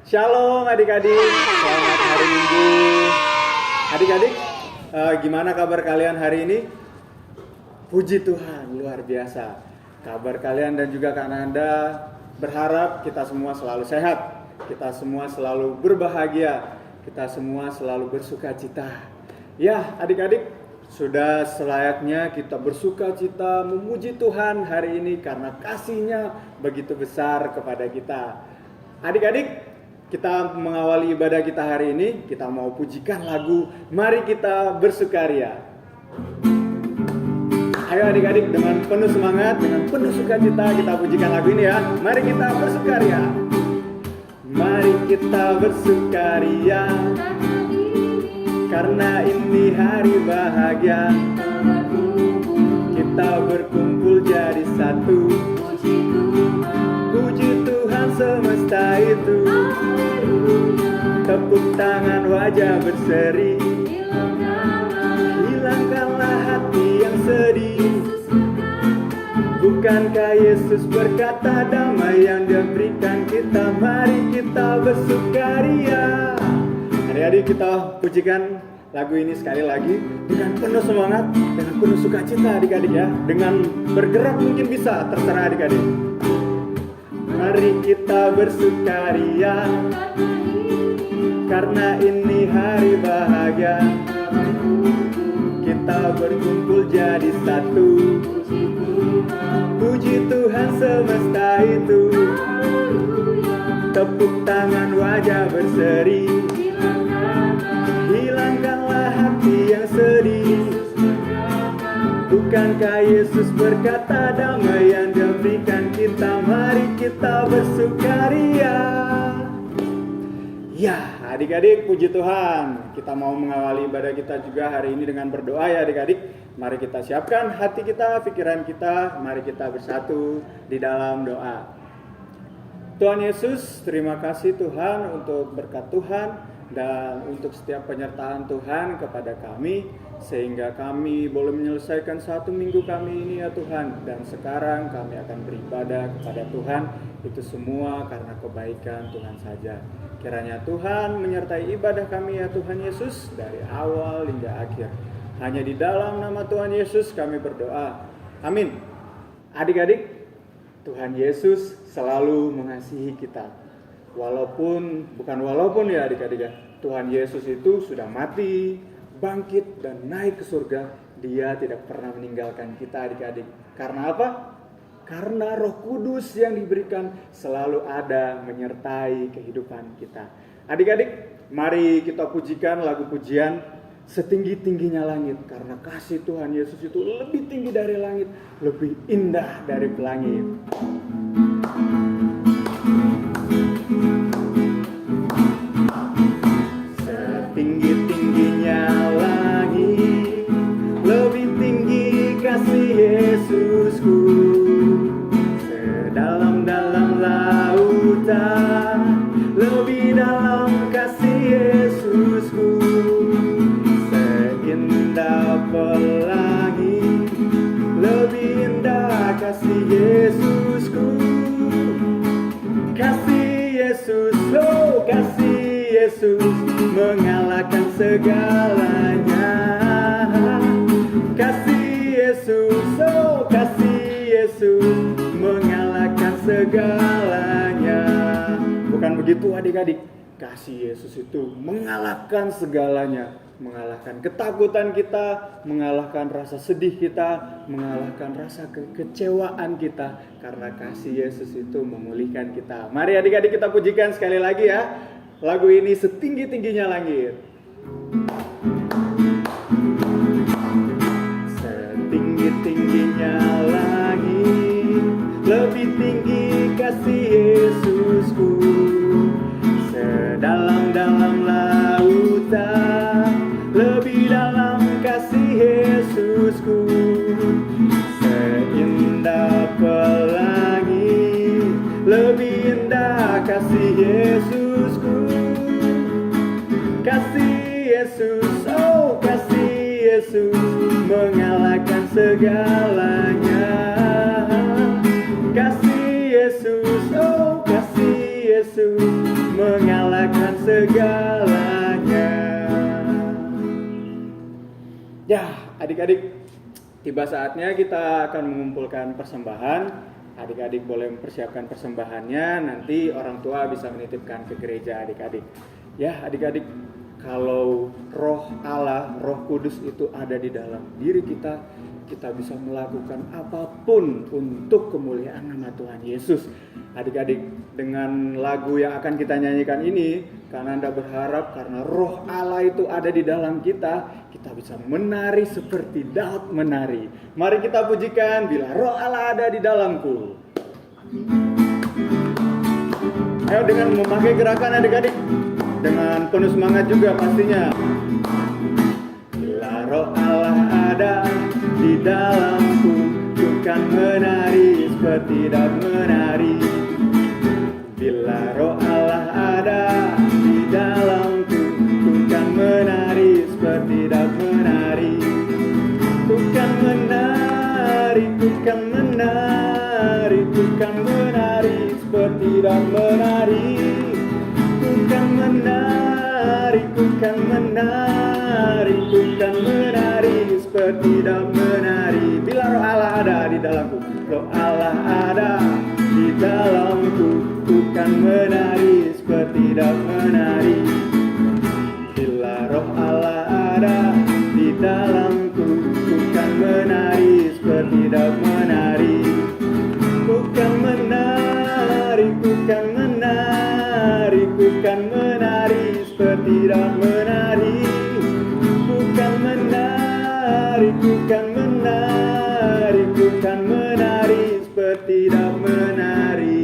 Shalom adik-adik, selamat hari Minggu. Adik-adik, gimana kabar kalian hari ini? Puji Tuhan, luar biasa. Kabar kalian dan juga Kak Nanda berharap kita semua selalu sehat, kita semua selalu berbahagia, kita semua selalu bersuka cita. Ya adik-adik, sudah selayaknya kita bersuka cita memuji Tuhan hari ini karena kasih-Nya begitu besar kepada kita. Adik-adik, kita mengawali ibadah kita hari ini, kita mau pujikan lagu Mari Kita Bersukaria. Ayo adik-adik, dengan penuh semangat, dengan penuh sukacita kita pujikan lagu ini ya. Mari kita bersukaria. Mari kita bersukaria, karena ini hari bahagia. Kita berkumpul jadi satu, puji Tuhan semesta itu. Tepuk tangan wajah berseri, hilangkanlah hati yang sedih. Bukankah Yesus berkata damai yang Dia berikan kita? Mari kita bersukaria. Adik-adik, kita pujikan lagu ini sekali lagi dengan penuh semangat, dengan penuh sukacita adik-adik ya. Dengan bergerak mungkin bisa, terserah adik-adik. Mari kita bersukaria, karena ini hari bahagia. Kita berkumpul jadi satu, puji Tuhan semesta itu. Tepuk tangan wajah berseri, hilangkanlah hati yang sedih. Bukankah Yesus berkata damai yang Dia berikan kita? Mari kita bersukaria. Ya adik-adik, puji Tuhan, kita mau mengawali ibadah kita juga hari ini dengan berdoa ya adik-adik. Mari kita siapkan hati kita, pikiran kita, mari kita bersatu di dalam doa. Tuhan Yesus, terima kasih Tuhan untuk berkat Tuhan dan untuk setiap penyertaan Tuhan kepada kami, sehingga kami boleh menyelesaikan satu minggu kami ini ya Tuhan. Dan sekarang kami akan beribadah kepada Tuhan, itu semua karena kebaikan Tuhan saja. Kiranya Tuhan menyertai ibadah kami ya Tuhan Yesus, dari awal hingga akhir. Hanya di dalam nama Tuhan Yesus kami berdoa. Amin. Adik-adik, Tuhan Yesus selalu mengasihi kita. Bukan ya adik-adik ya. Tuhan Yesus itu sudah mati, bangkit dan naik ke surga. Dia tidak pernah meninggalkan kita adik-adik. Karena apa? Karena Roh Kudus yang diberikan selalu ada menyertai kehidupan kita. Adik-adik, mari kita pujikan lagu pujian Setinggi-tingginya Langit. Karena kasih Tuhan Yesus itu lebih tinggi dari langit, lebih indah dari pelangi. Setinggi-tingginya langit, lebih tinggi kasih Yesusku. Sedalam-dalam lautan, lebih dalam kasih Yesusku. Seindah pelangi, lebih indah kasih Yesusku. Kasih Yesus, oh kasih Yesus, mengalahkan segalanya. Kasih Yesus, oh kasih Yesus, mengalahkan segalanya. Bukan begitu adik-adik? Kasih Yesus itu mengalahkan segalanya. Mengalahkan ketakutan kita, mengalahkan rasa sedih kita, mengalahkan rasa kekecewaan kita. Karena kasih Yesus itu memulihkan kita. Mari adik-adik kita pujikan sekali lagi ya lagu ini, Setinggi-tingginya Langit. Setinggi-tingginya langit, lebih tinggi kasih Yesusku. Sedalam-dalam lautan, lebih dalam kasih Yesusku. Seindah pelangi, lebih indah kasih Yesusku. Kasih Yesus, oh kasih Yesus, mengalahkan segalanya. segalanya. Ya, adik-adik, tiba saatnya kita akan mengumpulkan persembahan. Adik-adik boleh mempersiapkan persembahannya, nanti orang tua bisa menitipkan ke gereja adik-adik. Ya, adik-adik, kalau Roh Allah, Roh Kudus itu ada di dalam diri kita, kita bisa melakukan apapun untuk kemuliaan nama Tuhan Yesus. Adik-adik, dengan lagu yang akan kita nyanyikan ini, karena Anda berharap karena Roh Allah itu ada di dalam kita, kita bisa menari seperti Daud menari. Mari kita pujikan bila Roh Allah ada di dalamku. Ayo dengan memakai gerakan adik-adik, dengan penuh semangat juga pastinya. Bila Roh Allah ada di dalamku, ku kan menari seperti Daud menari. Bila Roh Allah ada di dalamku, ku kan menari seperti Daud menari. Ku kan menari, ku kan menari, ku kan menari seperti Daud menari. Ku kan menari, ku kan menari, ku kan menari seperti Daud menari. Bila Roh Allah ada di dalamku, Roh Allah ada di dalamku, ku kan menari seperti Daud menari. Bila Roh Allah ada di dalamku, ku kan menari seperti Daud menari. Ku kan menari, ku kan menari, ku kan menari seperti Daud menari. Ku kan menari, ku kan menari, ku kan menari seperti Daud menari.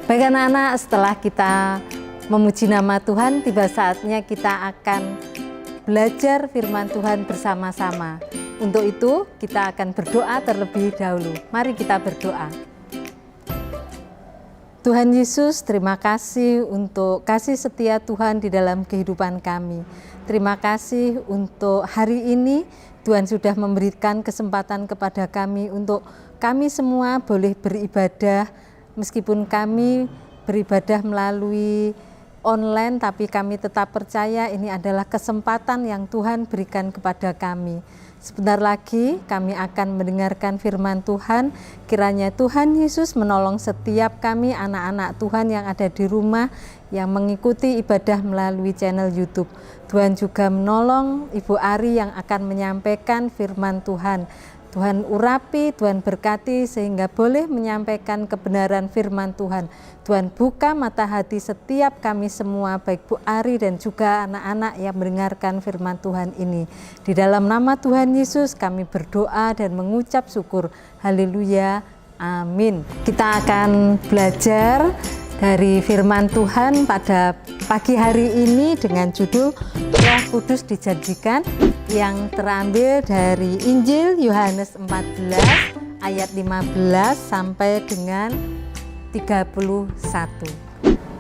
Baik anak-anak, setelah kita memuji nama Tuhan, tiba saatnya kita akan belajar firman Tuhan bersama-sama. Untuk itu, kita akan berdoa terlebih dahulu. Mari kita berdoa. Tuhan Yesus, terima kasih untuk kasih setia Tuhan di dalam kehidupan kami. Terima kasih untuk hari ini, Tuhan sudah memberikan kesempatan kepada kami untuk kami semua boleh beribadah. Meskipun kami beribadah melalui online, tapi kami tetap percaya ini adalah kesempatan yang Tuhan berikan kepada kami. Sebentar lagi kami akan mendengarkan firman Tuhan. Kiranya Tuhan Yesus menolong setiap kami anak-anak Tuhan yang ada di rumah yang mengikuti ibadah melalui channel YouTube. Tuhan juga menolong Ibu Ari yang akan menyampaikan firman Tuhan. Tuhan urapi, Tuhan berkati sehingga boleh menyampaikan kebenaran firman Tuhan. Tuhan buka mata hati setiap kami semua, baik Bu Ari dan juga anak-anak yang mendengarkan firman Tuhan ini. Di dalam nama Tuhan Yesus kami berdoa dan mengucap syukur. Haleluya, amin. Kita akan belajar dari firman Tuhan pada pagi hari ini dengan judul Roh Kudus dijanjikan, yang terambil dari Injil Yohanes 14 ayat 15 sampai dengan 31.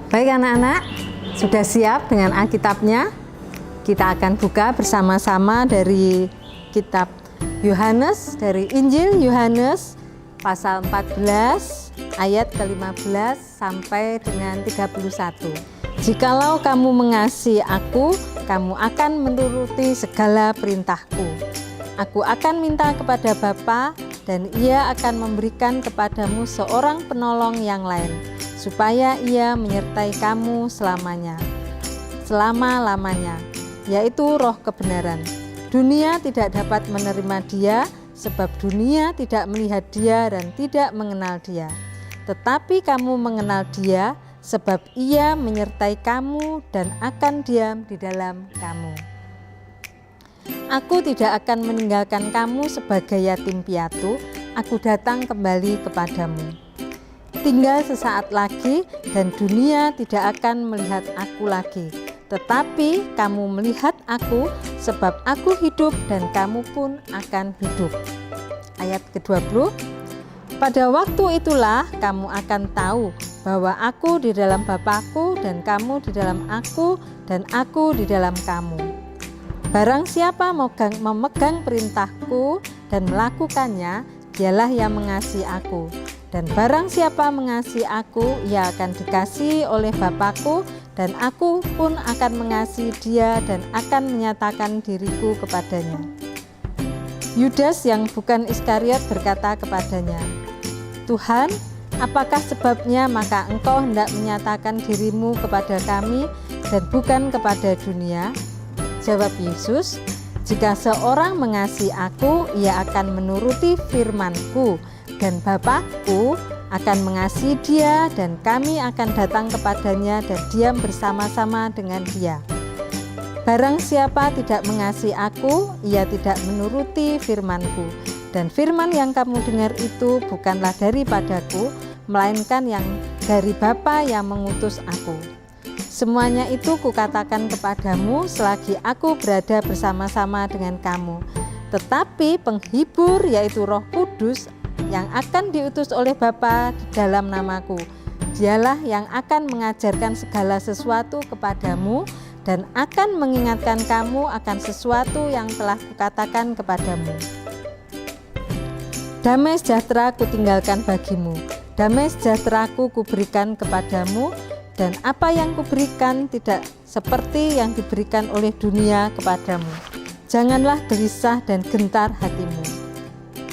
Baik anak-anak, sudah siap dengan Alkitabnya? Kita akan buka bersama-sama dari kitab Yohanes, dari Injil Yohanes pasal 14 ayat ke-15 sampai dengan 31. Jikalau kamu mengasihi aku, kamu akan menuruti segala perintahku. Aku akan minta kepada Bapa, dan Ia akan memberikan kepadamu seorang penolong yang lain, supaya Ia menyertai kamu selamanya, selama-lamanya, yaitu Roh kebenaran. Dunia tidak dapat menerima Dia, sebab dunia tidak melihat Dia dan tidak mengenal Dia. Tetapi kamu mengenal Dia, sebab Ia menyertai kamu dan akan diam di dalam kamu. Aku tidak akan meninggalkan kamu sebagai yatim piatu, aku datang kembali kepadamu. Tinggal sesaat lagi dan dunia tidak akan melihat aku lagi, tetapi kamu melihat aku, sebab aku hidup dan kamu pun akan hidup. Ayat ke-20, pada waktu itulah kamu akan tahu bahwa aku di dalam Bapa-Ku dan kamu di dalam aku dan aku di dalam kamu. Barang siapa memegang perintahku dan melakukannya, dialah yang mengasihi aku. Dan barang siapa mengasihi aku, ia akan dikasihi oleh Bapa-Ku, dan aku pun akan mengasihi dia dan akan menyatakan diriku kepadanya. Yudas yang bukan Iskariot berkata kepadanya, Tuhan, apakah sebabnya maka engkau hendak menyatakan dirimu kepada kami dan bukan kepada dunia? Jawab Yesus, jika seorang mengasihi aku, ia akan menuruti firman-Ku, dan Bapa-Ku akan mengasihi dia, dan kami akan datang kepadanya dan diam bersama-sama dengan dia. Barang siapa tidak mengasihi aku, ia tidak menuruti firman-Ku, dan firman yang kamu dengar itu bukanlah daripadaku, melainkan yang dari Bapa yang mengutus aku. Semuanya itu kukatakan kepadamu selagi aku berada bersama-sama dengan kamu. Tetapi penghibur, yaitu Roh Kudus, yang akan diutus oleh Bapa di dalam namaku, dialah yang akan mengajarkan segala sesuatu kepadamu dan akan mengingatkan kamu akan sesuatu yang telah kukatakan kepadamu. Damai sejahtera kutinggalkan bagimu, damai sejahteraku kuberikan kepadamu, dan apa yang kuberikan tidak seperti yang diberikan oleh dunia kepadamu. Janganlah gelisah dan gentar hatimu.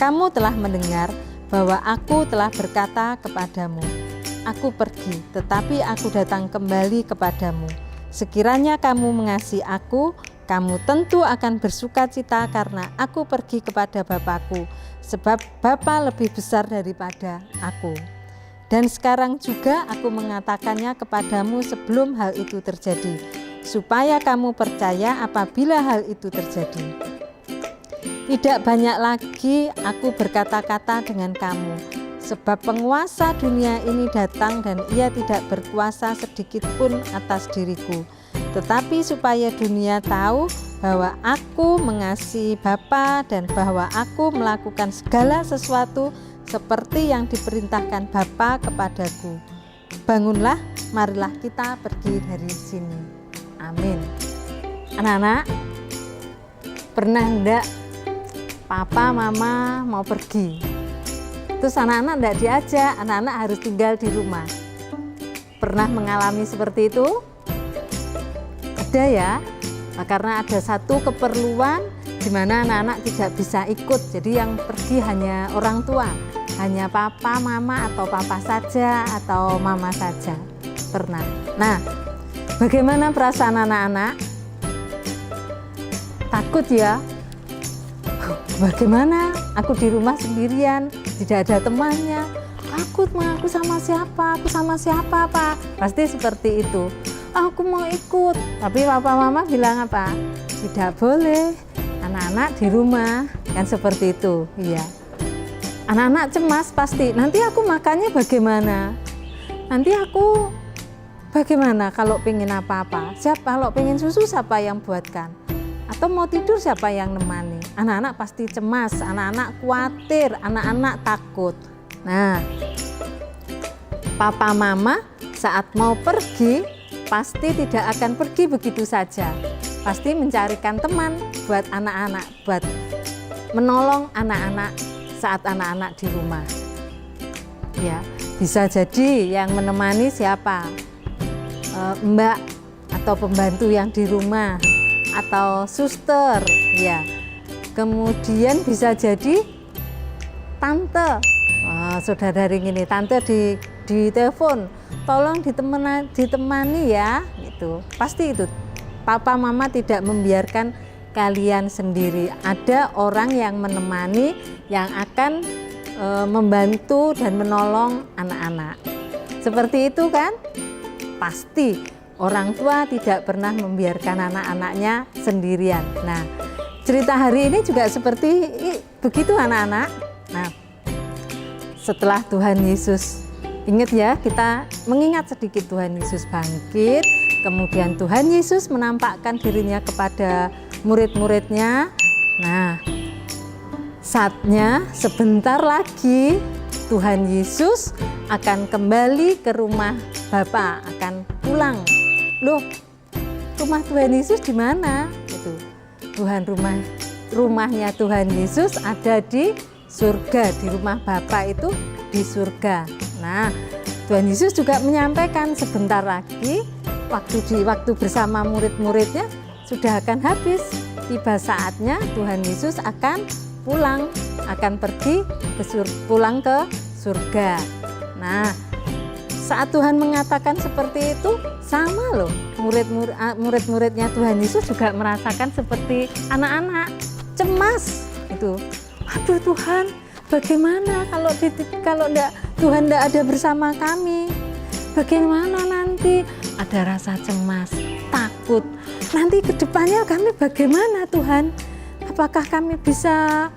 Kamu telah mendengar bahwa aku telah berkata kepadamu, aku pergi, tetapi aku datang kembali kepadamu. Sekiranya kamu mengasihi aku, kamu tentu akan bersukacita karena aku pergi kepada Bapa-Ku, sebab Bapa lebih besar daripada aku. Dan sekarang juga aku mengatakannya kepadamu sebelum hal itu terjadi, supaya kamu percaya apabila hal itu terjadi. Tidak banyak lagi aku berkata-kata dengan kamu, sebab penguasa dunia ini datang dan ia tidak berkuasa sedikit pun atas diriku. Tetapi supaya dunia tahu bahwa aku mengasihi Bapa dan bahwa aku melakukan segala sesuatu seperti yang diperintahkan Bapa kepadaku. Bangunlah, marilah kita pergi dari sini. Amin. Anak-anak, pernah enggak papa mama mau pergi, terus anak-anak enggak diajak, anak-anak harus tinggal di rumah? Pernah mengalami seperti itu? Ada ya, karena ada satu keperluan di mana anak-anak tidak bisa ikut, jadi yang pergi hanya orang tua, hanya papa, mama, atau papa saja, atau mama saja. Pernah. Nah, bagaimana perasaan anak-anak? Takut ya? Bagaimana? Aku di rumah sendirian, tidak ada temannya. Takut, aku sama siapa? Aku sama siapa, Pak? Pasti seperti itu. Aku mau ikut, tapi papa mama bilang apa? Tidak boleh, anak-anak di rumah, kan seperti itu. Iya. Anak-anak cemas pasti, nanti aku makannya bagaimana? Nanti aku bagaimana kalau pengen apa-apa? Kalau pengen susu siapa yang buatkan? Atau mau tidur siapa yang nemani? Anak-anak pasti cemas, anak-anak khawatir, anak-anak takut. Nah, papa mama saat mau pergi pasti tidak akan pergi begitu saja. Pasti mencarikan teman buat anak-anak, buat menolong anak-anak saat anak-anak di rumah. Ya, bisa jadi yang menemani siapa? Mbak atau pembantu yang di rumah atau suster, ya. Kemudian bisa jadi tante. Saudara ring ini, tante di telepon, tolong ditemani ya, gitu. Pasti itu. Papa mama tidak membiarkan kalian sendiri. Ada orang yang menemani, yang akan membantu dan menolong anak-anak. Seperti itu kan? Pasti orang tua tidak pernah membiarkan anak-anaknya sendirian. Nah, cerita hari ini juga seperti begitu anak-anak. Nah, setelah Tuhan Yesus, ingat ya, kita mengingat sedikit Tuhan Yesus bangkit, kemudian Tuhan Yesus menampakkan dirinya kepada murid-muridnya. Nah, saatnya sebentar lagi Tuhan Yesus akan kembali ke rumah Bapa, akan pulang. Loh, rumah Tuhan Yesus di mana? Itu rumahnya Tuhan Yesus ada di surga, di rumah Bapa itu di surga. Nah, Tuhan Yesus juga menyampaikan sebentar lagi waktu bersama murid-muridnya sudah akan habis. Tiba saatnya Tuhan Yesus akan pulang, akan pergi pulang ke surga. Nah, saat Tuhan mengatakan seperti itu, sama loh, murid-muridnya Tuhan Yesus juga merasakan seperti anak-anak, cemas itu. Aduh Tuhan, bagaimana kalau Tuhan tidak ada bersama kami? Bagaimana nanti? Ada rasa cemas, takut. Nanti ke depannya kami bagaimana Tuhan? Apakah kami bisa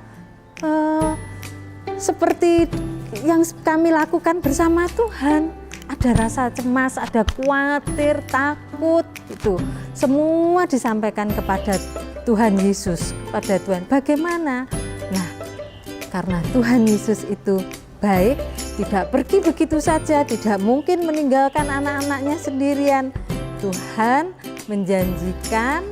seperti yang kami lakukan bersama Tuhan? Ada rasa cemas, ada khawatir, takut, itu semua disampaikan kepada Tuhan Yesus, kepada Tuhan. Bagaimana? Nah, karena Tuhan Yesus itu baik, tidak pergi begitu saja, tidak mungkin meninggalkan anak-anaknya sendirian. Tuhan menjanjikan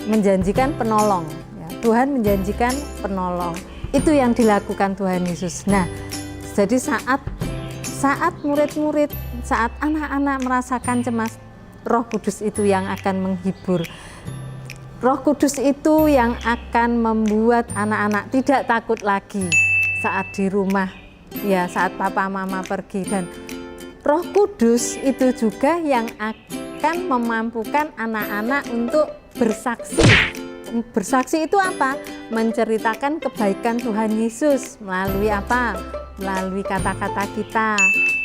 menjanjikan penolong. Ya, Tuhan menjanjikan penolong. Itu yang dilakukan Tuhan Yesus. Nah, jadi saat murid-murid, saat anak-anak merasakan cemas, Roh Kudus itu yang akan menghibur. Roh Kudus itu yang akan membuat anak-anak tidak takut lagi saat di rumah, ya saat papa mama pergi. Dan Roh Kudus itu juga yang akan memampukan anak-anak untuk bersaksi. Bersaksi itu apa? Menceritakan kebaikan Tuhan Yesus melalui apa? Melalui kata-kata kita,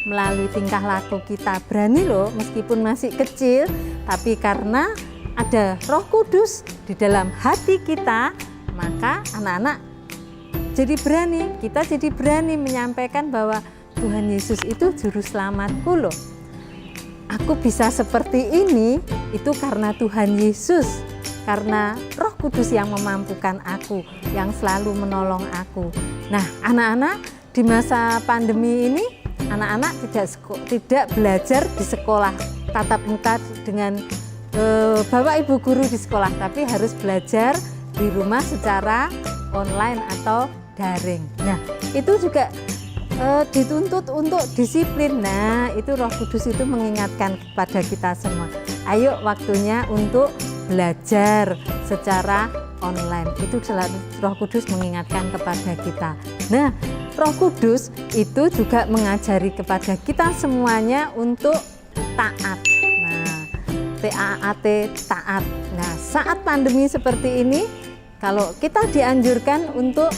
melalui tingkah laku kita. Berani loh, meskipun masih kecil, tapi karena ada Roh Kudus di dalam hati kita, maka anak-anak jadi berani, kita jadi berani menyampaikan bahwa Tuhan Yesus itu juru selamatku loh. Aku bisa seperti ini, itu karena Tuhan Yesus, karena Roh Kudus yang memampukan aku, yang selalu menolong aku. Nah, anak-anak di masa pandemi ini, anak-anak tidak belajar di sekolah tatap muka dengan Bapak Ibu guru di sekolah, tapi harus belajar di rumah secara online atau daring. Nah, itu juga dituntut untuk disiplin. Nah, itu Roh Kudus itu mengingatkan kepada kita semua. Ayo waktunya untuk belajar secara online. Itu Roh Kudus mengingatkan kepada kita. Nah, Roh Kudus itu juga mengajari kepada kita semuanya untuk taat. TAAT, taat. Nah, saat pandemi seperti ini, kalau kita dianjurkan untuk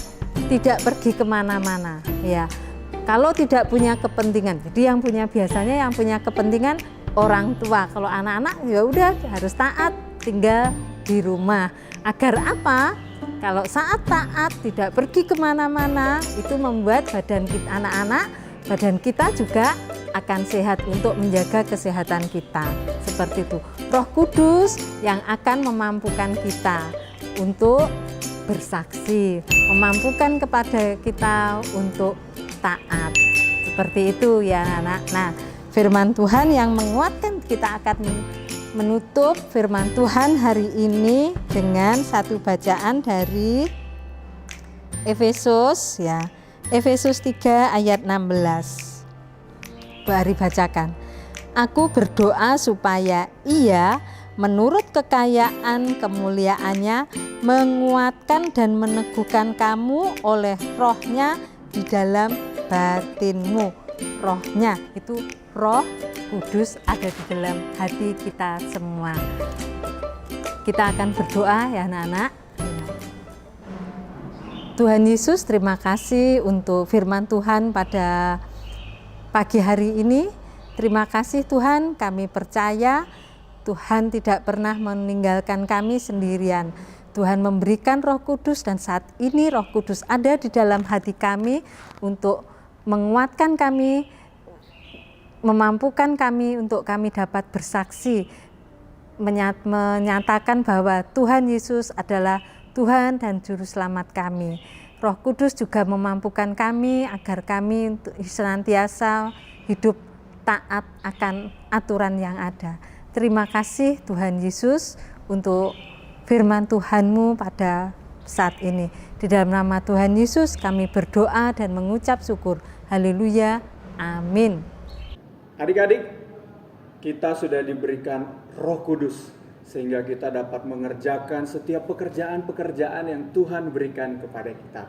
tidak pergi kemana-mana, ya. Kalau tidak punya kepentingan, jadi biasanya yang punya kepentingan orang tua. Kalau anak-anak ya udah harus taat, tinggal di rumah. Agar apa? Kalau saat taat tidak pergi kemana-mana, itu membuat badan kita, anak-anak, badan kita juga akan sehat untuk menjaga kesehatan kita. Seperti itu. Roh Kudus yang akan memampukan kita untuk bersaksi, memampukan kepada kita untuk taat. Seperti itu ya anak. Nah, firman Tuhan yang menguatkan, kita akan menutup firman Tuhan hari ini dengan satu bacaan dari Efesus ya. Efesus 3 ayat 16. Mari bacakan. Aku berdoa supaya Ia menurut kekayaan kemuliaannya menguatkan dan meneguhkan kamu oleh Roh-Nya di dalam batinmu. Roh-Nya itu Roh Kudus ada di dalam hati kita semua. Kita akan berdoa ya anak-anak. Tuhan Yesus, terima kasih untuk firman Tuhan pada pagi hari ini. Terima kasih Tuhan, kami percaya Tuhan tidak pernah meninggalkan kami sendirian. Tuhan memberikan Roh Kudus dan saat ini Roh Kudus ada di dalam hati kami untuk menguatkan kami, memampukan kami untuk kami dapat bersaksi, menyatakan bahwa Tuhan Yesus adalah Tuhan dan Juru Selamat kami. Roh Kudus juga memampukan kami agar kami senantiasa hidup taat akan aturan yang ada. Terima kasih Tuhan Yesus untuk firman Tuhan-Mu pada saat ini. Di dalam nama Tuhan Yesus kami berdoa dan mengucap syukur. Haleluya. Amin. Adik-adik, kita sudah diberikan Roh Kudus sehingga kita dapat mengerjakan setiap pekerjaan-pekerjaan yang Tuhan berikan kepada kita.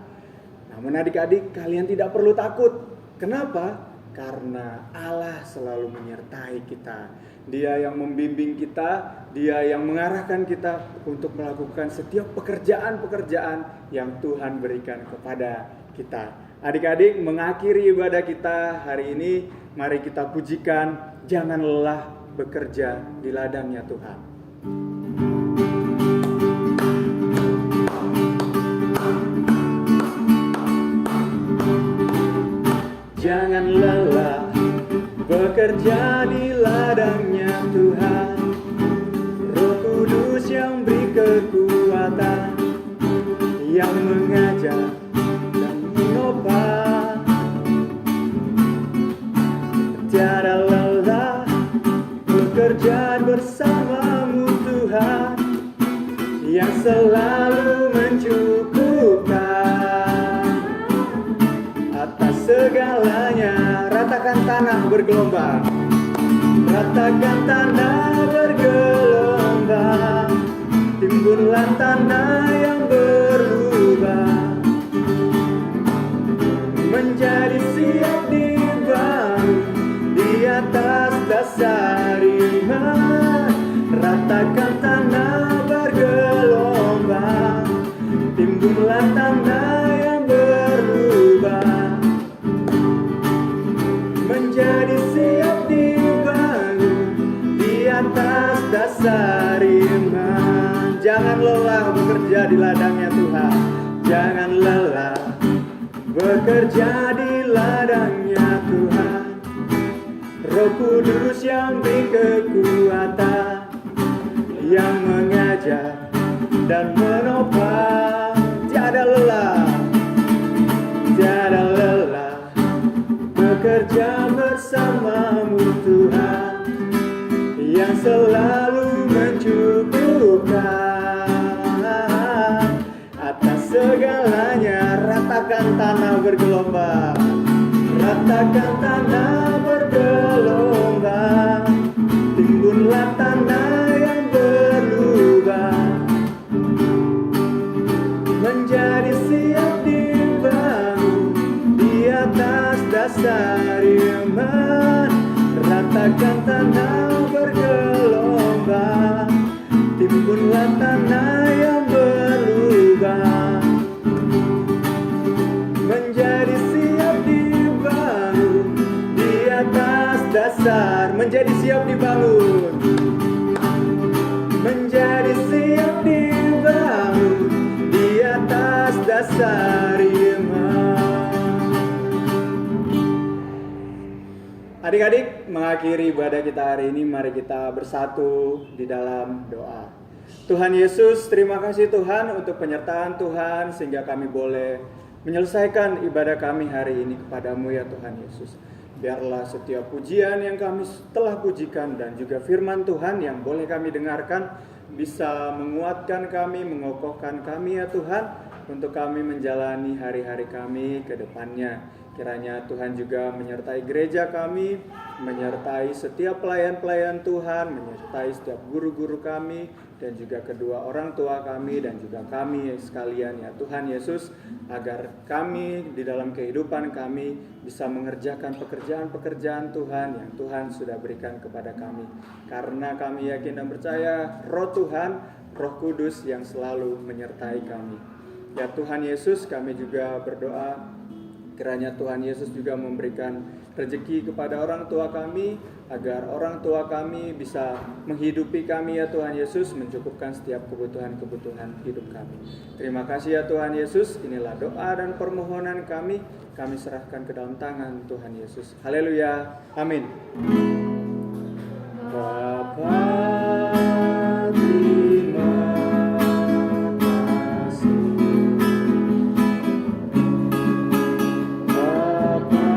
Namun adik-adik, kalian tidak perlu takut. Kenapa? Karena Allah selalu menyertai kita. Dia yang membimbing kita, Dia yang mengarahkan kita untuk melakukan setiap pekerjaan-pekerjaan yang Tuhan berikan kepada kita. Adik-adik, mengakhiri ibadah kita hari ini, mari kita pujikan, jangan lelah bekerja di ladangnya Tuhan. Jangan lelah bekerja di ladangnya Tuhan. Roh Kudus yang beri kekuatan, yang mengajar dan menopang. Tiada lelah bekerja bersamamu Tuhan, yang selalu mencukupkan atas segalanya. Ratakan tanah bergelombang, ratakan tanah bergelombang, timbunlah tanah yang berubah menjadi siap dibangun di atas dasar iman. Ratakan tanah bergelombang, timbunlah tanah yang berubah menjadi siap dibangun di atas dasar iman. Jangan lelah bekerja di ladangnya Tuhan. Jangan lelah bekerja di ladangnya Tuhan. Roh Kudus yang beri kekuatan, yang mengajar dan menopang. Tiada lelah, tiada lelah bekerja bersamamu Tuhan, yang selalu mencukupkan atas segalanya. Ratakan tanah bergelombang, ratakan tanah bergelombang, timbunlah tanah yang berubah menjadi siap dibangun di atas dasar iman. Ratakan tanah bergelombang, timbunlah tanah yang berubah menjadi siap dibangun di atas dasar. Menjadi siap dibangun, menjadi siap dibangun di atas dasar iman. Adik-adik, mengakhiri ibadah kita hari ini, mari kita bersatu di dalam doa. Tuhan Yesus, terima kasih Tuhan untuk penyertaan Tuhan sehingga kami boleh menyelesaikan ibadah kami hari ini kepadamu ya Tuhan Yesus. Biarlah setiap pujian yang kami telah pujikan dan juga firman Tuhan yang boleh kami dengarkan bisa menguatkan kami, mengokohkan kami ya Tuhan, untuk kami menjalani hari-hari kami ke depannya. Kiranya Tuhan juga menyertai gereja kami, menyertai setiap pelayan-pelayan Tuhan, menyertai setiap guru-guru kami, dan juga kedua orang tua kami, dan juga kami sekalian ya Tuhan Yesus, agar kami di dalam kehidupan kami bisa mengerjakan pekerjaan-pekerjaan Tuhan yang Tuhan sudah berikan kepada kami. Karena kami yakin dan percaya Roh Tuhan, Roh Kudus yang selalu menyertai kami. Ya Tuhan Yesus, kami juga berdoa kiranya Tuhan Yesus juga memberikan rezeki kepada orang tua kami, agar orang tua kami bisa menghidupi kami ya Tuhan Yesus, mencukupkan setiap kebutuhan-kebutuhan hidup kami. Terima kasih ya Tuhan Yesus, inilah doa dan permohonan kami serahkan ke dalam tangan Tuhan Yesus. Haleluya, amin. Bapa, terima kasih. Bapa,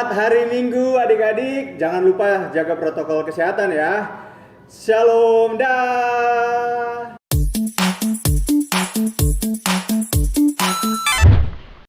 Selamat hari Minggu adik-adik. Jangan lupa jaga protokol kesehatan ya. Shalom dan